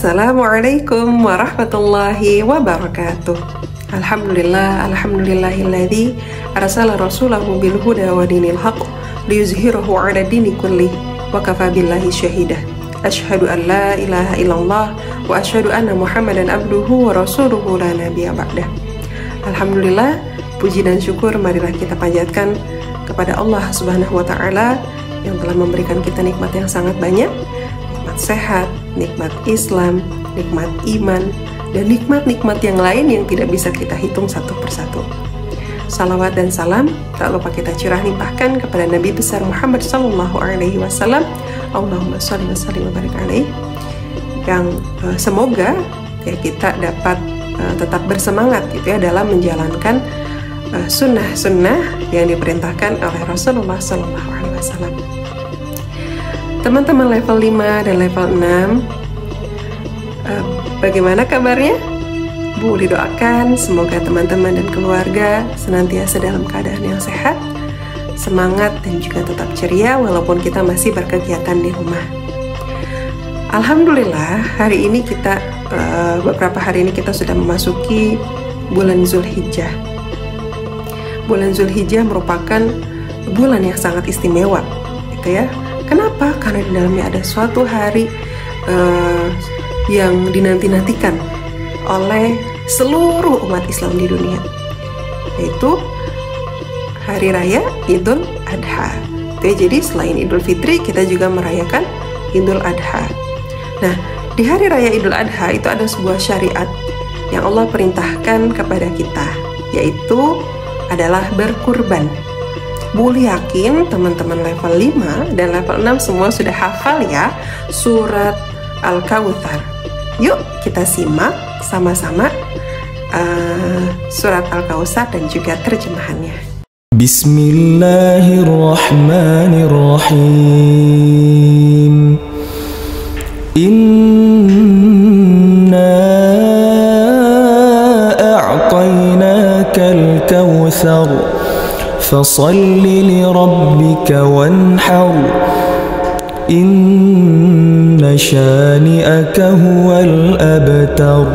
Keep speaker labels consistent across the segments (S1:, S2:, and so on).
S1: Assalamualaikum warahmatullahi wabarakatuh. Alhamdulillahilladzi arsala rasulahu bil huda wa dinil haqq liyuzhirahu 'ala dini kullih wa kafa billahi syahida. Asyhadu an la ilaha illallah wa asyhadu anna Muhammadan abduhu wa rasuluhu la nabiyya ba'dah. Alhamdulillah, puji dan syukur marilah kita panjatkan kepada Allah Subhanahu wa taala yang telah memberikan kita nikmat yang sangat banyak, nikmat sehat, nikmat Islam, nikmat iman, dan nikmat-nikmat yang lain yang tidak bisa kita hitung satu persatu. Salawat dan salam tak lupa kita curah limpahkan kepada Nabi besar Muhammad sallallahu alaihi wasallam. Allahumma shalli wa sallim wa barik alaihi. Yang semoga ya kita dapat tetap bersemangat gitu ya dalam menjalankan sunnah-sunnah yang diperintahkan oleh Rasulullah sallallahu alaihi wasallam. Teman-teman level 5 dan level 6, bagaimana kabarnya? Bu didoakan semoga teman-teman dan keluarga senantiasa dalam keadaan yang sehat, semangat dan juga tetap ceria walaupun kita masih berkegiatan di rumah. Alhamdulillah, hari ini kita beberapa hari ini kita sudah memasuki bulan Zulhijjah. Bulan Zulhijjah merupakan bulan yang sangat istimewa, gitu ya. Kenapa? Karena di dalamnya ada suatu hari yang dinanti-nantikan oleh seluruh umat Islam di dunia, yaitu Hari Raya Idul Adha. Jadi selain Idul Fitri, kita juga merayakan Idul Adha. Nah, di Hari Raya Idul Adha itu ada sebuah syariat yang Allah perintahkan kepada kita, yaitu adalah berkurban. Bu yakin teman-teman level 5 dan level 6 semua sudah hafal ya surat Al-Kautsar. Yuk kita simak sama-sama surat Al-Kautsar dan juga terjemahannya.
S2: Bismillahirrahmanirrahim. Inna a'tainakal kautsar fasalli lirabbika wanhar inna syani'aka huwal abtar.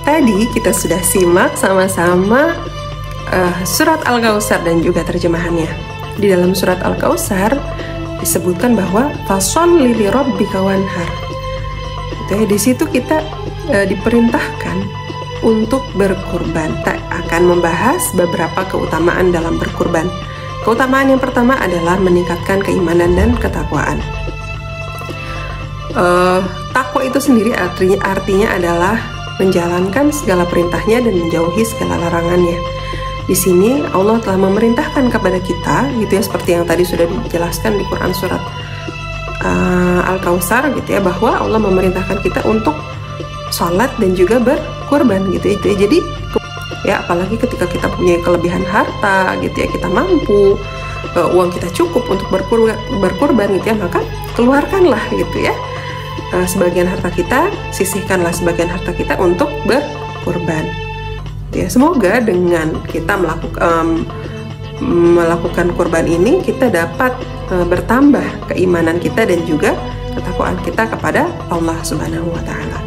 S1: Tadi kita sudah simak sama-sama surat Al-Kautsar dan juga terjemahannya. Di dalam surat Al-Kautsar disebutkan bahwa fasholli lirabbika wanhar. Di situ kita diperintahkan untuk berkurban. Tak akan membahas beberapa keutamaan dalam berkurban. Keutamaan yang pertama adalah meningkatkan keimanan dan ketakwaan. Takwa itu sendiri artinya adalah menjalankan segala perintahnya dan menjauhi segala larangannya. Di sini Allah telah memerintahkan kepada kita, gitu ya, seperti yang tadi sudah dijelaskan di Quran surat Al-Kautsar, gitu ya, bahwa Allah memerintahkan kita untuk sholat dan juga berkurban, gitu ya. Jadi ya apalagi ketika kita punya kelebihan harta, gitu ya, kita mampu, uang kita cukup untuk berkurban, gitu ya, maka keluarkanlah, gitu ya, sebagian harta kita, sisihkanlah sebagian harta kita untuk berkurban. Ya, semoga dengan kita melakukan kurban ini kita dapat bertambah keimanan kita dan juga ketakwaan kita kepada Allah Subhanahu wa taala.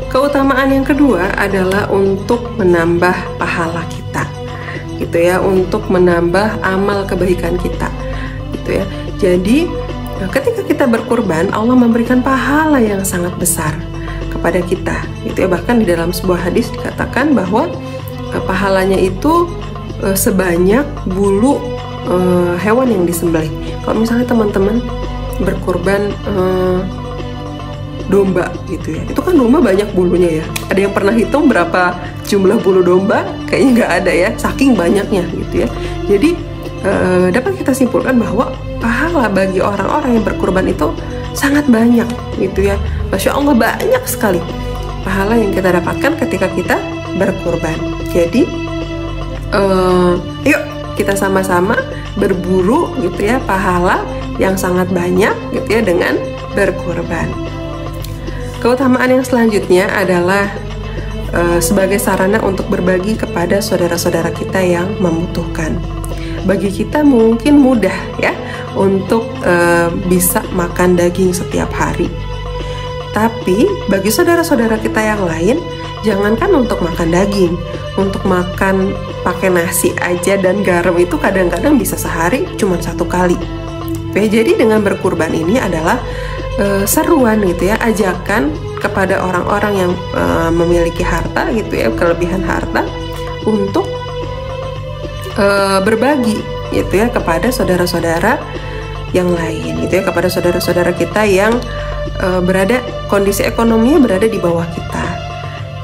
S1: Keutamaan yang kedua adalah untuk menambah pahala kita. Gitu ya, untuk menambah amal kebaikan kita. Gitu ya. Jadi ketika kita berkurban, Allah memberikan pahala yang sangat besar kepada kita, gitu ya. Bahkan di dalam sebuah hadis dikatakan bahwa pahalanya itu sebanyak bulu hewan yang disembelih. Kalau misalnya teman-teman berkurban domba, gitu ya, itu kan domba banyak bulunya ya. Ada yang pernah hitung berapa jumlah bulu domba? Kayaknya nggak ada ya, saking banyaknya, gitu ya. Jadi dapat kita simpulkan bahwa pahala bagi orang-orang yang berkurban itu sangat banyak, gitu ya. Masya Allah, banyak sekali pahala yang kita dapatkan ketika kita berkurban. Jadi yuk kita sama-sama berburu, gitu ya, pahala yang sangat banyak, gitu ya, dengan berkurban. Keutamaan yang selanjutnya adalah sebagai sarana untuk berbagi kepada saudara-saudara kita yang membutuhkan. Bagi kita mungkin mudah ya untuk bisa makan daging setiap hari. Tapi bagi saudara-saudara kita yang lain, jangankan untuk makan daging, untuk makan pakai nasi aja dan garam itu kadang-kadang bisa sehari cuma 1 kali. Jadi dengan berkurban ini adalah seruan gitu ya, ajakan kepada orang-orang yang memiliki harta gitu ya, kelebihan harta, untuk berbagi gitu ya kepada saudara-saudara yang lain gitu ya, kepada saudara-saudara kita yang berada, kondisi ekonominya berada di bawah kita.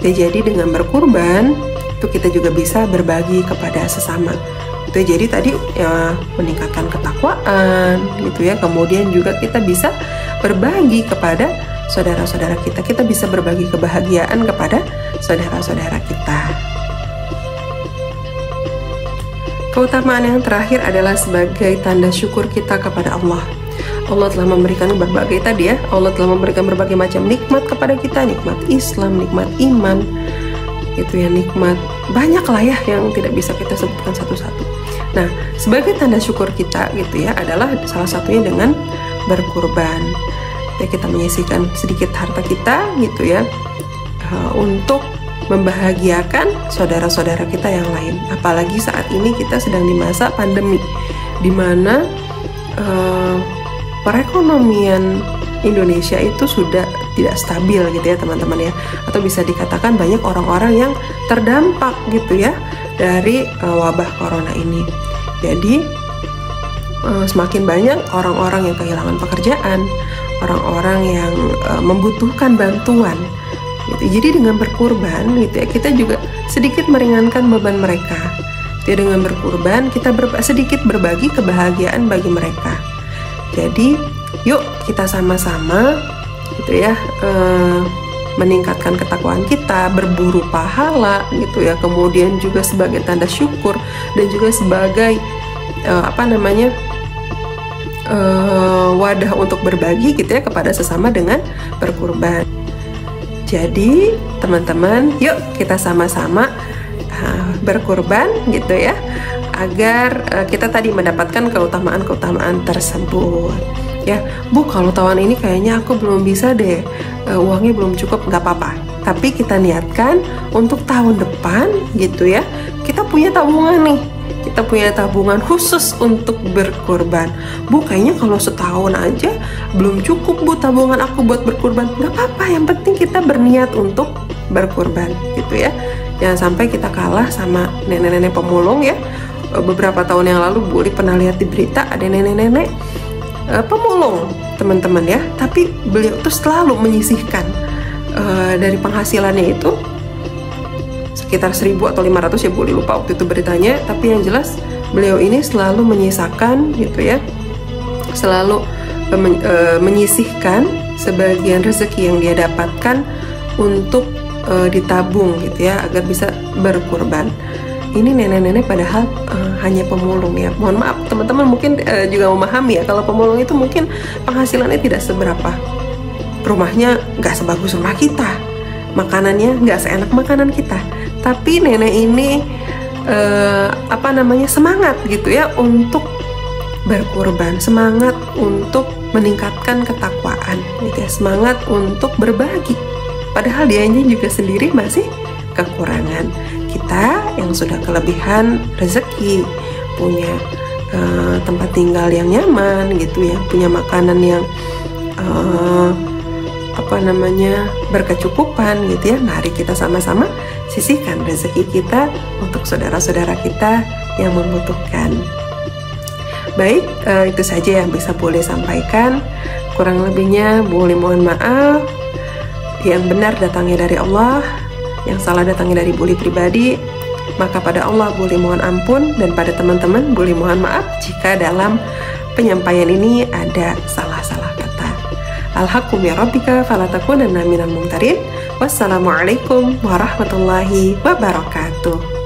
S1: Ya, jadi dengan berkurban itu kita juga bisa berbagi kepada sesama. Itu jadi tadi ya, meningkatkan ketakwaan gitu ya, kemudian juga kita bisa berbagi kepada saudara-saudara kita. Kita bisa berbagi kebahagiaan kepada saudara-saudara kita. Keutamaan yang terakhir adalah sebagai tanda syukur kita kepada Allah. Allah telah memberikan berbagai tadi ya, Allah telah memberikan berbagai macam nikmat kepada kita, nikmat Islam, nikmat iman, itu ya, nikmat banyak lah ya yang tidak bisa kita sebutkan satu-satu. Nah, sebagai tanda syukur kita gitu ya adalah salah satunya dengan berkurban. Ya, kita menyisihkan sedikit harta kita gitu ya untuk membahagiakan saudara-saudara kita yang lain. Apalagi saat ini kita sedang di masa pandemi, di mana perekonomian Indonesia itu sudah tidak stabil gitu ya teman-teman ya, atau bisa dikatakan banyak orang-orang yang terdampak gitu ya dari wabah corona ini. Jadi semakin banyak orang-orang yang kehilangan pekerjaan, orang-orang yang membutuhkan bantuan gitu. Jadi dengan berkurban gitu ya, kita juga sedikit meringankan beban mereka. Jadi dengan berkurban kita sedikit berbagi kebahagiaan bagi mereka. Jadi yuk kita sama-sama gitu ya meningkatkan ketakwaan kita, berburu pahala gitu ya, kemudian juga sebagai tanda syukur dan juga sebagai wadah untuk berbagi gitu ya kepada sesama dengan berkurban. Jadi teman-teman, yuk kita sama-sama berkurban gitu ya, agar kita tadi mendapatkan keutamaan-keutamaan tersebut. Ya, Bu, kalau tahun ini kayaknya aku belum bisa deh, uangnya belum cukup, nggak apa-apa. Tapi kita niatkan untuk tahun depan gitu ya, kita punya tabungan nih. Kita punya tabungan khusus untuk berkurban. Bu, kayaknya kalau setahun aja belum cukup, Bu, tabungan aku buat berkurban. Nggak apa-apa, yang penting kita berniat untuk berkurban gitu ya. Jangan sampai kita kalah sama nenek-nenek pemulung ya. Beberapa tahun yang lalu Bu Li pernah lihat di berita ada nenek-nenek pemulung teman-teman ya, tapi beliau tuh selalu menyisihkan dari penghasilannya itu sekitar 1.000 atau 500 ya, Bu Li lupa waktu itu beritanya, tapi yang jelas beliau ini selalu menyisakan gitu ya, selalu menyisihkan sebagian rezeki yang dia dapatkan untuk ditabung gitu ya, agar bisa berkurban. Ini nenek-nenek padahal hanya pemulung ya. Mohon maaf teman-teman, mungkin juga memahami ya, kalau pemulung itu mungkin penghasilannya tidak seberapa, rumahnya nggak sebagus rumah kita, makanannya nggak seenak makanan kita, tapi nenek ini semangat gitu ya untuk berkurban, semangat untuk meningkatkan ketakwaan gitu ya, semangat untuk berbagi, padahal dianya juga sendiri masih kekurangan. Kita yang sudah kelebihan rezeki, punya tempat tinggal yang nyaman gitu ya, punya makanan yang berkecukupan gitu ya, mari kita sama-sama sisihkan rezeki kita untuk saudara-saudara kita yang membutuhkan. Baik, itu saja yang bisa boleh sampaikan. Kurang lebihnya boleh mohon maaf. Yang benar datangnya dari Allah, yang salah datangnya dari Bu Li pribadi. Maka pada Allah boleh mohon ampun, dan pada teman-teman boleh mohon maaf jika dalam penyampaian ini ada salah-salah kata. Al-haqqu min rabbika fala takunanna minal mumtarin. Wassalamualaikum warahmatullahi wabarakatuh.